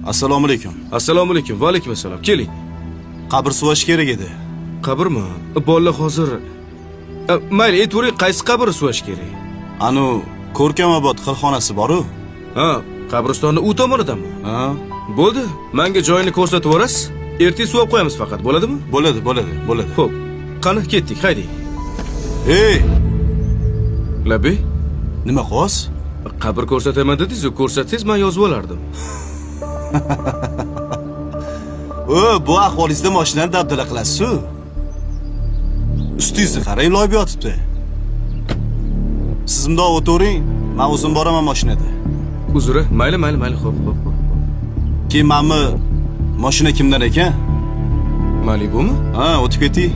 Assalomu alaykum. Assalomu alaykum. Va alaykum assalom. Keling. Qabr suvash kerak edi. Qabrmi? Bolalar hozir mayli, aytavering, qaysi qabr suvash kerak? Anu Ko'rkamobod xilxonasi bor-ku. Ha, qabristonni u tomonidanmi? Ha, Bo'ldi. Menga joyini ko'rsatib yuborasiz. Ertaga suvab qo'yamiz faqat, bo'ladimi? Bo'ladi. Xo'p. Qani, ketdik, hayding. Ey, Labi, nima xos? qabr ko'rsataman dedingiz-ku, ko'rsatsangiz men yozib olardim. Bu ahvolingizda mashinani dabdala qilasiz-ku. Ustingizni qarang, loyib yotibdi. Siz bundoq o'tiring, men o'zim boraman mashinada. Uzri, mayli, xo'p. Keyin menmi mashina kimdan ekan? Malibumi? Ha, o'tib keting.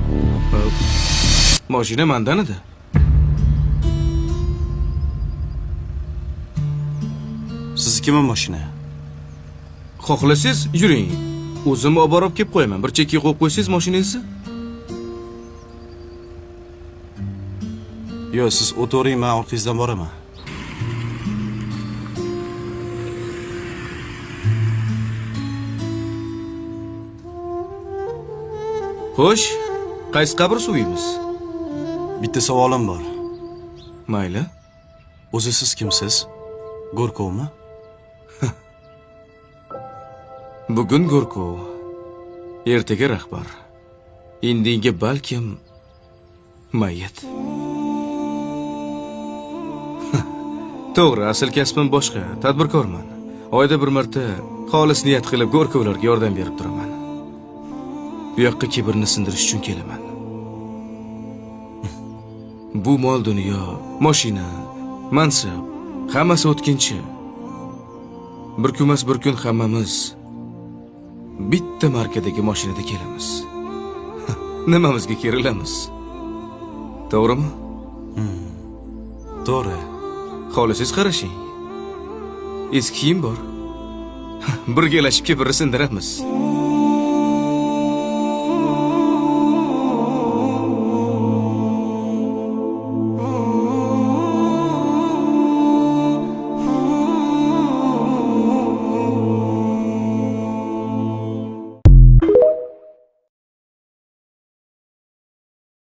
Mashina mendan edi. Siznikimi mashina? Xohlasangiz yuring. O'zim olib borib kelib qo'yaman. Bir chekkaga qo'yib qo'ysangiz mashinangizni. Yo'q, siz o'tiring, men orqangizdan boraman. Xo'sh, qaysi qabr suviymiz? Bitta savolim bor. Mayli. O'zi siz kimsiz? Go'rkovmi? Bugun Go'rkov, ertaga rahbar. Indinga balkim mayit. To'g'ri, asl kasbim boshqa, tadbirkorman. Oyda bir marta xolis niyat qilib Go'rkovlarga yordam berib turaman. Bu yoqqa kibrni sindirish uchun kelaman. Bu mol dunyo, mashina, mansab, hammasi o'tkinchi. Bir kunmas bir kun hammamiz bitta markadagi mashinada kelamiz. Nimamizga kerilamiz? To'g'rimi? To'g'ri. Xohlasangiz qarashing. Eski kiyim bor. Birgalashib kibrni sindiramiz.